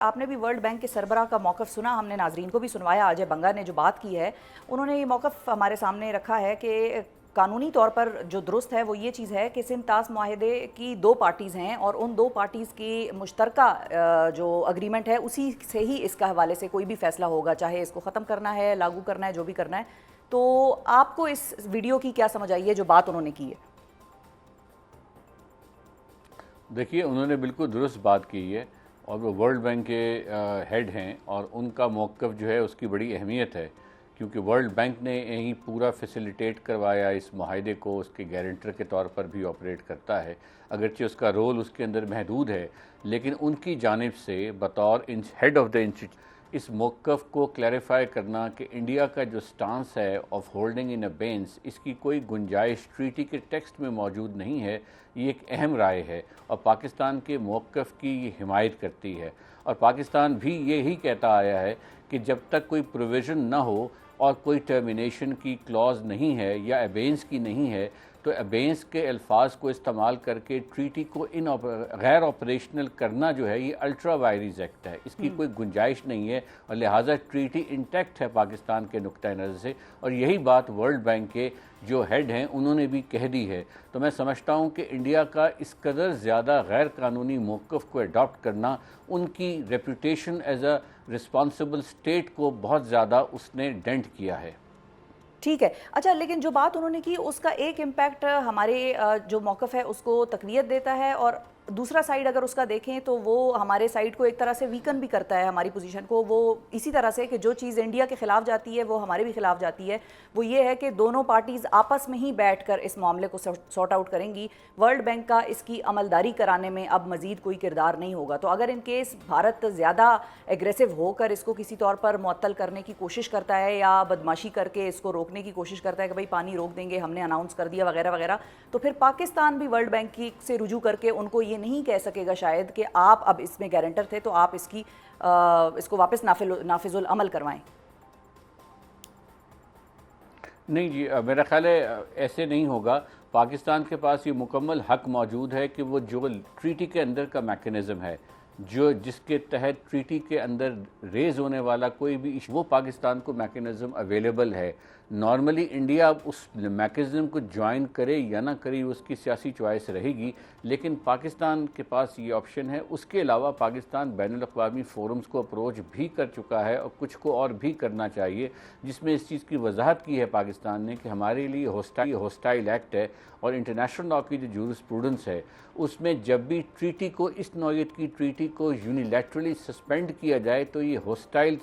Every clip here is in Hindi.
आपने भी वर्ल्ड बैंक के सरबराह का मौक़िफ़ सुना, हमने नाज़रीन को भी सुनवाया। अजय बंगा ने जो बात की है, उन्होंने ये मौक़िफ़ हमारे सामने रखा है कि कानूनी तौर पर जो दुरुस्त है वो ये चीज़ है कि सिंध तास माहिदे की दो पार्टीज़ हैं और उन दो पार्टीज़ की मुश्तरका जो अग्रीमेंट है उसी से ही इसका हवाले से कोई भी फ़ैसला होगा, चाहे इसको ख़त्म करना है, लागू करना है, जो भी करना है। तो आपको इस वीडियो की क्या समझ आई है जो बात उन्होंने की है? देखिए, उन्होंने बिल्कुल दुरुस्त बात की है और वो वर्ल्ड बैंक के हेड हैं और उनका मौक़िफ़ जो है उसकी बड़ी अहमियत है, क्योंकि वर्ल्ड बैंक ने यही पूरा फैसिलिटेट करवाया इस माहिदे को, उसके गारंटर के तौर पर भी ऑपरेट करता है। अगरचे उसका रोल उसके अंदर महदूद है, लेकिन उनकी जानिब से बतौर हेड ऑफ़ द इंस्टीट्यूट इस मौक़िफ़ को क्लैरिफाई करना कि इंडिया का जो स्टांस है ऑफ होल्डिंग इन अबेंस, इसकी कोई गुंजाइश ट्रीटी के टेक्स्ट में मौजूद नहीं है, ये एक अहम राय है और पाकिस्तान के मौक़िफ़ की ये हिमायत करती है। और पाकिस्तान भी यही कहता आया है कि जब तक कोई प्रोविज़न ना हो और कोई टर्मिनेशन की क्लॉज़ नहीं है या अबेंस की नहीं है, तो अबेंस के अल्फाज को इस्तेमाल करके ट्रीटी को गैर ऑपरेशनल करना जो है ये अल्ट्रा वायरीज एक्ट है, इसकी कोई गुंजाइश नहीं है और लिहाजा ट्रीटी इंटैक्ट है पाकिस्तान के नुक्ता नज़र से। और यही बात वर्ल्ड बैंक के जो हेड हैं उन्होंने भी कह दी है। तो मैं समझता हूँ कि इंडिया का इस कदर ज़्यादा गैर कानूनी मौक़िफ़ को अडॉप्ट करना उनकी reputation as a responsible state को बहुत ज़्यादा उसने डेंट किया है। ठीक है। अच्छा, लेकिन जो बात उन्होंने की उसका एक इम्पैक्ट हमारे जो मौक़िफ़ है उसको तक़वियत देता है और दूसरा साइड अगर उसका देखें तो वो हमारे साइड को एक तरह से वीकन भी करता है, हमारी पोजीशन को। वो इसी तरह से कि जो चीज़ इंडिया के ख़िलाफ़ जाती है वो हमारे भी ख़िलाफ़ जाती है। वो ये है कि दोनों पार्टीज़ आपस में ही बैठकर इस मामले को सॉर्ट आउट करेंगी। वर्ल्ड बैंक का इसकी अमलदारी कराने में अब मज़ीद कोई किरदार नहीं होगा। तो अगर इन केस भारत ज़्यादा एग्रेसिव होकर इसको किसी तौर पर मुअत्तल करने की कोशिश करता है या बदमाशी करके इसको रोकने की कोशिश करता है कि भाई पानी रोक देंगे, हमने अनाउंस कर दिया वगैरह वगैरह, तो फिर पाकिस्तान भी वर्ल्ड बैंक की से रुजू करके उनको ये नहीं कह सकेगा शायद कि आप अब इसमें गारंटर थे तो आप इसको वापस नाफिजुल अमल करवाएं। नहीं जी, मेरा ख्याल है ऐसे नहीं होगा। पाकिस्तान के पास ये मुकम्मल हक मौजूद है कि वो जो ट्रीटी के अंदर का मैकेनिज़्म है, जो जिसके तहत ट्रीटी के अंदर रेज़ होने वाला कोई भी इशू, वो पाकिस्तान को मैकेनिज़्म अवेलेबल है। नॉर्मली इंडिया उस मैकेनिज़्म को ज्वाइन करे या ना करे उसकी सियासी चॉइस रहेगी, लेकिन पाकिस्तान के पास ये ऑप्शन है। उसके अलावा पाकिस्तान बैनुल-अक़वामी फ़ोरम्स को अप्रोच भी कर चुका है और कुछ को और भी करना चाहिए, जिसमें इस चीज़ की वजाहत की है पाकिस्तान ने कि हमारे लिए होस्टाइल एक्ट है और इंटरनेशनल लॉ की जो जूरिस्प्रूडेंस है उसमें जब भी ट्रीटी को, इस नौइयत की ट्रीटी को यूनिलैटरली सस्पेंड किया जाए तो ये होस्टाइल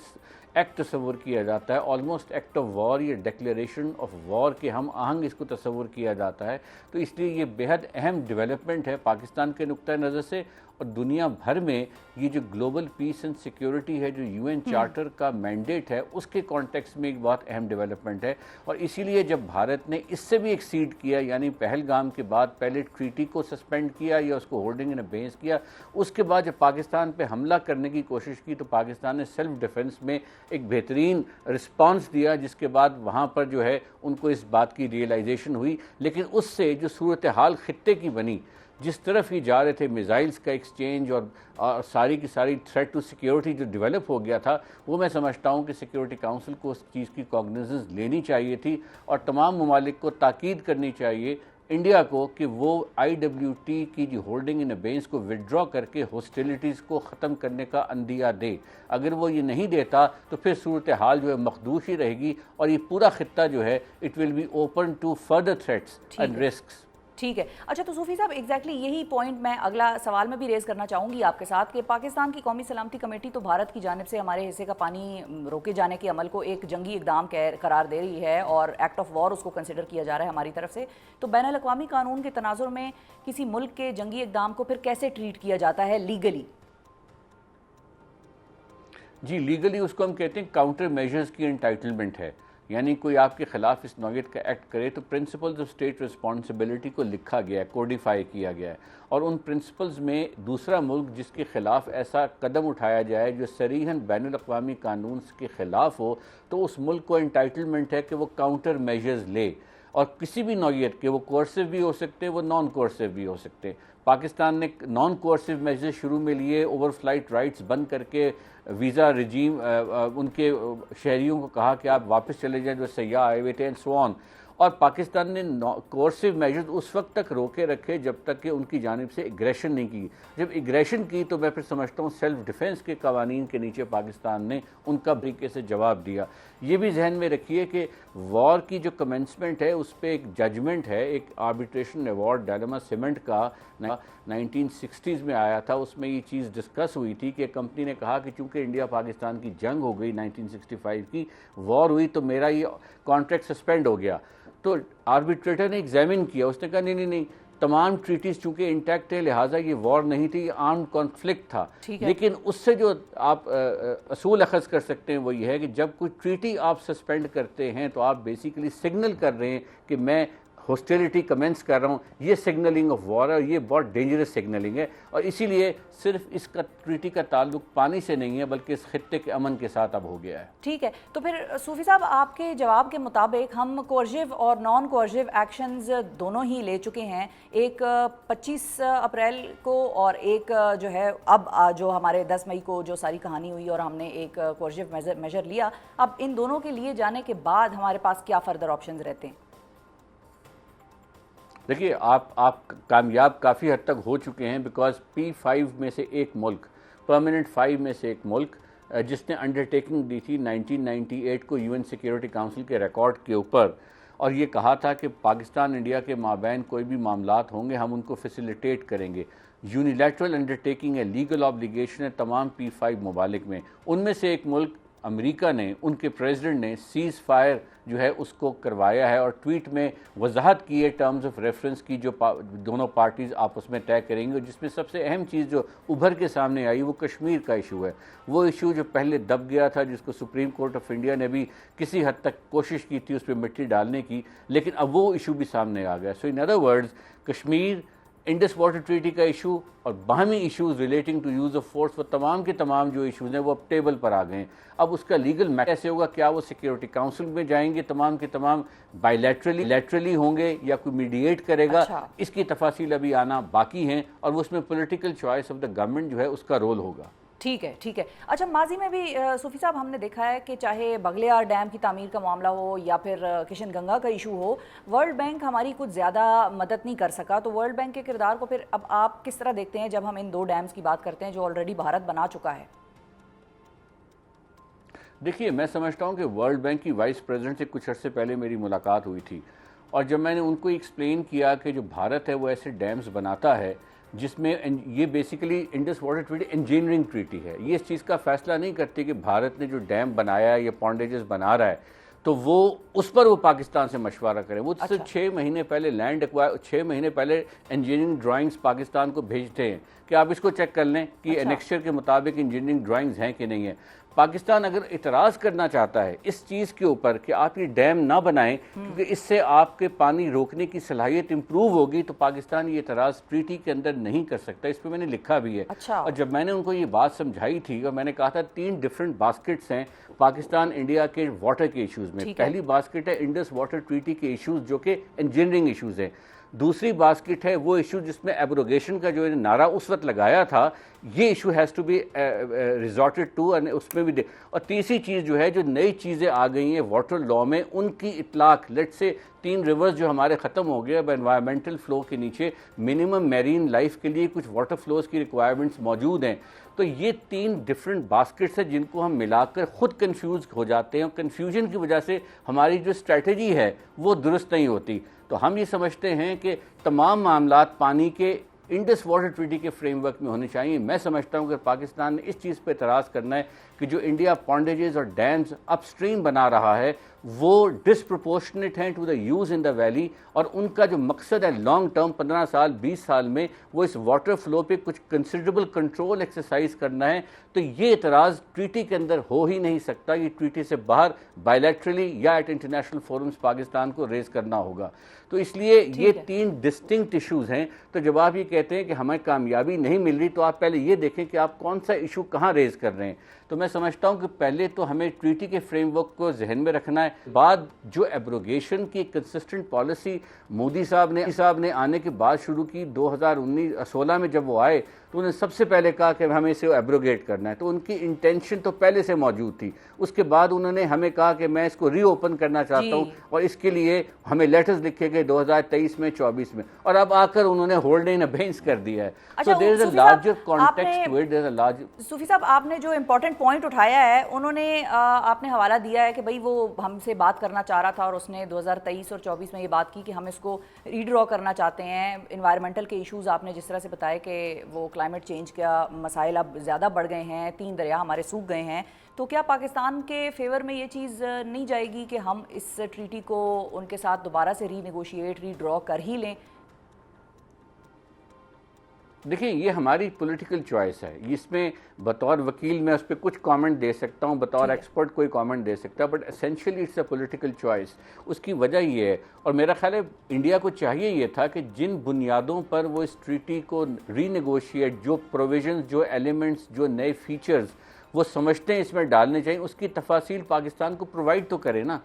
एक्ट तस्वुर किया जाता है, ऑलमोस्ट एक्ट ऑफ वॉर या डिक्लेरेशन ऑफ वॉर के हम आहंग इसको तस्वुर किया जाता है। तो इसलिए ये बेहद अहम डेवलपमेंट है पाकिस्तान के नुक्ता नज़र से और दुनिया भर में ये जो ग्लोबल पीस एंड सिक्योरिटी है, जो यूएन चार्टर का मैंडेट है, उसके कॉन्टेक्स्ट में एक बहुत अहम डेवलपमेंट है। और इसीलिए जब भारत ने इससे भी एक्सीड किया, यानी पहलगाम के बाद पहले ट्रीटी को सस्पेंड किया या उसको होल्डिंग इन अबेंस किया, उसके बाद जब पाकिस्तान पे हमला करने की कोशिश की तो पाकिस्तान ने सेल्फ डिफेंस में एक बेहतरीन रिस्पांस दिया, जिसके बाद वहाँ पर जो है उनको इस बात की रियलाइजेशन हुई। लेकिन उससे जो सूरत हाल खित्ते की बनी, जिस तरफ ही जा रहे थे, मिसाइल्स का एक्सचेंज और सारी की सारी थ्रेट टू सिक्योरिटी जो डेवलप हो गया था, वो मैं समझता हूँ कि सिक्योरिटी काउंसिल को उस चीज़ की कॉग्निजेंस लेनी चाहिए थी और तमाम ममालिक को ताकीद करनी चाहिए इंडिया को कि वो IWT की जो होल्डिंग इन अबेंस को विड्रॉ करके हॉस्टिलिटीज़ को ख़त्म करने का अंदिया दे। अगर वो ये नहीं देता तो फिर सूरत हाल जो है मखदूश ही रहेगी और ये पूरा खित्ता जो है it will be open to further threats and risks. ठीक है। अच्छा, तो सूफी साहब एग्जैक्टली यही पॉइंट मैं अगला सवाल में भी रेज़ करना चाहूँगी आपके साथ कि पाकिस्तान की कौमी सलामती कमेटी तो भारत की जानिब से हमारे हिस्से का पानी रोके जाने के अमल को एक जंगी इकदाम करार दे रही है और एक्ट ऑफ वॉर उसको कंसिडर किया जा रहा है हमारी तरफ से। तो बैनुल-अक़वामी कानून के तनाजुर में किसी मुल्क के जंगी इकदाम को फिर कैसे ट्रीट किया जाता है लीगली? जी, लीगली उसको हम कहते हैं काउंटर मेजर्स की एंटाइटलमेंट है, यानी कोई आपके ख़िलाफ़ इस नौइयत का एक्ट करे तो प्रिंसिपल्स ऑफ स्टेट रिस्पॉन्सिबिलिटी को लिखा गया है, कोडिफाई किया गया है और उन प्रिंसिपल्स में दूसरा मुल्क जिसके ख़िलाफ़ ऐसा कदम उठाया जाए जो सरीहन बैनुल-अक़वामी कानून के ख़िलाफ़ हो, तो उस मुल्क को एंटाइटलमेंट है कि वो काउंटर मेजर्स ले और किसी भी नौइयत के, वो कोर्सिव भी हो सकते हैं, वो नॉन कोर्सिव भी हो सकते हैं। पाकिस्तान ने नॉन कोर्सिव मेजर्स शुरू में लिए, ओवरफ्लाइट राइट्स बंद करके वीज़ा रिजीम उनके शहरियों को कहा कि आप वापस चले जाएं जो सयाह आए हुए थे एंड सो ऑन। और पाकिस्तान ने कोर्सिव मेजर्स उस वक्त तक रोके रखे जब तक कि उनकी जानिब से एग्रेशन नहीं की। जब एग्रेशन की तो मैं फिर समझता हूँ सेल्फ डिफेंस के कवानीन के नीचे पाकिस्तान ने उनका तरीके से जवाब दिया। ये भी जहन में रखिए कि वॉर की जो कमेंसमेंट है उस पर एक जजमेंट है, एक आर्बिट्रेशन अवार्ड डायलेमा सीमेंट का 1960s में आया था। उसमें ये चीज़ डिस्कस हुई थी कि कंपनी ने कहा कि चूंकि इंडिया पाकिस्तान की जंग हो गई 1965 की वॉर हुई तो मेरा ये कॉन्ट्रैक्ट सस्पेंड हो गया। तो आर्बिट्रेटर ने एग्जामिन किया, उसने कहा नहीं नहीं नहीं, तमाम ट्रीटीज चूंकि इंटैक्ट है लिहाजा ये वॉर नहीं थी, ये आर्म्ड कॉन्फ्लिक्ट था। लेकिन उससे जो आप असूल अखज़ कर सकते हैं वो ये है कि जब कोई ट्रीटी आप सस्पेंड करते हैं तो आप बेसिकली सिग्नल कर रहे हैं कि मैं हॉस्टिलिटी कमेंस कर रहा हूँ। ये सिग्नलिंग ऑफ वॉर है और ये बहुत डेंजरस सिग्नलिंग है, और इसीलिए सिर्फ इसका ट्रीटी का ताल्लुक पानी से नहीं है बल्कि इस खित्ते के अमन के साथ अब हो गया है। ठीक है, तो फिर सूफी साहब आपके जवाब के मुताबिक हम कोर्जिव और नॉन कोर्जिव एक्शंस दोनों ही ले चुके हैं, एक 25 अप्रैल को और एक जो है अब जो हमारे 10 मई को जो सारी कहानी हुई और हमने एक कोर्जिव मेजर लिया। अब इन दोनों के लिए जाने के बाद हमारे पास क्या फर्दर ऑप्शंस रहते हैं? देखिए आप कामयाब काफ़ी हद तक हो चुके हैं, बिकॉज P5 में से एक मुल्क, परमानेंट 5 में से एक मुल्क जिसने अंडरटेकिंग दी थी 1998 को यूएन सिक्योरिटी काउंसिल के रिकॉर्ड के ऊपर, और ये कहा था कि पाकिस्तान इंडिया के माबैन कोई भी मामलात होंगे हम उनको फैसिलिटेट करेंगे। यूनिलैटरल अंडरटेकिंग है, लीगल ऑब्लिगेशन है तमाम P5 ममालिक में। उनमें से एक मुल्क अमेरिका ने, उनके प्रेसिडेंट ने सीज़ फायर जो है उसको करवाया है और ट्वीट में वजाहत की है टर्म्स ऑफ रेफरेंस की जो दोनों पार्टीज़ आपस में तय करेंगे। जिसमें सबसे अहम चीज़ जो उभर के सामने आई वो कश्मीर का इशू है। वो इशू जो पहले दब गया था, जिसको सुप्रीम कोर्ट ऑफ इंडिया ने भी किसी हद तक कोशिश की थी उस पर मिट्टी डालने की, लेकिन अब वो इशू भी सामने आ गया। So in other words Kashmir, Indus water treaty का इशू और बाहमी issues relating to use of force, वो तमाम के तमाम जो इशूज़ हैं वो अब टेबल पर आ गए हैं। अब उसका लीगल कैसे होगा, क्या वो सिक्योरिटी काउंसिल में जाएंगे, तमाम के तमाम बायलैटरली होंगे या कोई मीडिएट करेगा? अच्छा। इसकी तफासिल अभी आना बाकी हैं और वो उसमें political choice of the government जो है उसका रोल होगा। ठीक है, ठीक है। अच्छा, माजी में भी सूफी साहब हमने देखा है कि चाहे बगलियार डैम की तामीर का मामला हो या फिर किशन गंगा का इशू हो, वर्ल्ड बैंक हमारी कुछ ज़्यादा मदद नहीं कर सका। तो वर्ल्ड बैंक के किरदार को फिर अब आप किस तरह देखते हैं जब हम इन 2 डैम्स की बात करते हैं जो ऑलरेडी भारत बना चुका है? देखिए, मैं समझता हूँ कि वर्ल्ड बैंक की वाइस प्रेसिडेंट से कुछ अर्से पहले मेरी मुलाकात हुई थी, और जब मैंने उनको एक्सप्लेन किया कि जो भारत है वो ऐसे डैम्स बनाता है जिसमें ये basically Indus water treaty engineering treaty है, ये इस चीज़ का फैसला नहीं करती कि भारत ने जो डैम बनाया है या पॉन्डेजेस बना रहा है तो वो उस पर वो पाकिस्तान से मशवरा करें। वो सिर्फ 6 महीने पहले लैंड एक्वायर, 6 महीने पहले इंजीनियरिंग ड्राइंग्स पाकिस्तान को भेजते हैं कि आप इसको चेक कर लें कि एनेक्चर के मुताबिक इंजीनियरिंग ड्राइंग्स हैं कि नहीं है। पाकिस्तान अगर इतराज़ करना चाहता है इस चीज़ के ऊपर कि आप ये डैम ना बनाएं क्योंकि इससे आपके पानी रोकने की सलाहियत इंप्रूव होगी, तो पाकिस्तान ये इतराज़ ट्रीटी के अंदर नहीं कर सकता। इस पर मैंने लिखा भी है। अच्छा। और जब मैंने उनको ये बात समझाई थी और मैंने कहा था 3 डिफरेंट बास्केट्स हैं पाकिस्तान इंडिया के वाटर के इशूज़ में। पहली बास्केट है इंडस वाटर ट्रीटी के इशूज़ जो कि इंजीनियरिंग इशूज़ हैं। दूसरी बास्केट है वो इशू जिसमें एब्रोगेशन का जो नारा उस वक्त लगाया था, ये issue has to be resorted to, उसमें भी और तीसरी चीज़ जो है, जो नई चीज़ें आ गई हैं वाटर लॉ में, उनकी इतलाक। लेट से 3 रिवर्स जो हमारे ख़त्म हो गए अब एनवायरमेंटल फ़्लो के नीचे मिनिमम मैरीन लाइफ के लिए कुछ वाटर फ्लोज की रिक्वायरमेंट्स मौजूद हैं। तो ये 3 डिफरेंट बास्केट्स हैं जिनको हम मिलाकर ख़ुद कंफ्यूज हो जाते हैं और कन्फ्यूजन की वजह से हमारी जो स्ट्रेटजी है वो दुरुस्त नहीं होती। तो हम ये समझते हैं कि तमाम मामलात पानी के इंडस वाटर ट्रीटी के फ्रेमवर्क में होने चाहिए। मैं समझता हूँ कि पाकिस्तान ने इस चीज़ पर एतराज़ करना है कि जो इंडिया पॉन्डेजेस और डैम्स अपस्ट्रीम बना रहा है वो डिसप्रोपोर्शनेट हैं to the use in the valley, और उनका जो मकसद है लॉन्ग टर्म 15 साल 20 साल में वो इस वाटर फ्लो पे कुछ कंसिडरेबल कंट्रोल एक्सरसाइज करना है। तो ये एतराज़ ट्रीटी के अंदर हो ही नहीं सकता, ये ट्रीटी से बाहर बायलैटरली या एट इंटरनेशनल फोरम्स पाकिस्तान को रेज करना होगा। तो इसलिए ये 3 डिस्टिंक्ट इशूज़ हैं। तो जब आप ये कहते हैं कि हमें कामयाबी नहीं मिल रही, तो आप पहले ये देखें कि आप कौन सा इशू कहाँ रेज कर रहे हैं। तो मैं समझता हूँ कि पहले तो हमें ट्रीटी के फ्रेमवर्क को जहन में रखना है बाद जो एब्रोगेशन की कंसिस्टेंट पॉलिसी मोदी साहब ने आने के बाद शुरू की 2016 में जब वो आए तो उन्होंने सबसे पहले कहा कि हमें इसे एब्रोगेट करना है, तो उनकी इंटेंशन तो पहले से मौजूद थी। उसके बाद उन्होंने हमें कहा कि मैं इसको रीओपन करना चाहता हूँ और इसके लिए हमें लेटर्स लिखे गए 2023 में 24 में, और अब आकर उन्होंने होल्ड इन अबेंस कर दिया है। अच्छा, so there is a Sufi sahab, larger context to it, there is a large. Sufi sahab, आपने जो इम्पोर्टेंट पॉइंट उठाया है, उन्होंने आपने हवाला दिया है कि भाई वो हमसे बात करना चाह रहा था और उसने 2023 और 24 में ये बात की कि हम इसको रीड्रॉ करना चाहते हैं। इन्वायरमेंटल के इश्यूज़ आपने जिस तरह से बताया कि वो क्लाइमेट चेंज का मसाइल अब ज़्यादा बढ़ गए हैं, 3 दरिया हमारे सूख गए हैं, तो क्या पाकिस्तान के फेवर में ये चीज़ नहीं जाएगी कि हम इस ट्रीटी को उनके साथ दोबारा से रीनेगोशिएट, रीड्रॉ कर ही लें? देखिए, ये हमारी पॉलिटिकल चॉइस है। इसमें बतौर वकील मैं उस पर कुछ कमेंट दे सकता हूँ, बतौर एक्सपर्ट कोई कमेंट दे सकता है, but essentially it's a political choice. उसकी वजह ये है, और मेरा ख्याल है इंडिया को चाहिए ये था कि जिन बुनियादों पर वो इस ट्रीटी को रीनेगोशिएट, जो प्रोविजंस, जो एलिमेंट्स, जो नए फीचर्स वो समझते हैं इसमें डालने चाहिए, उसकी तफासील पाकिस्तान को प्रोवाइड तो करे ना।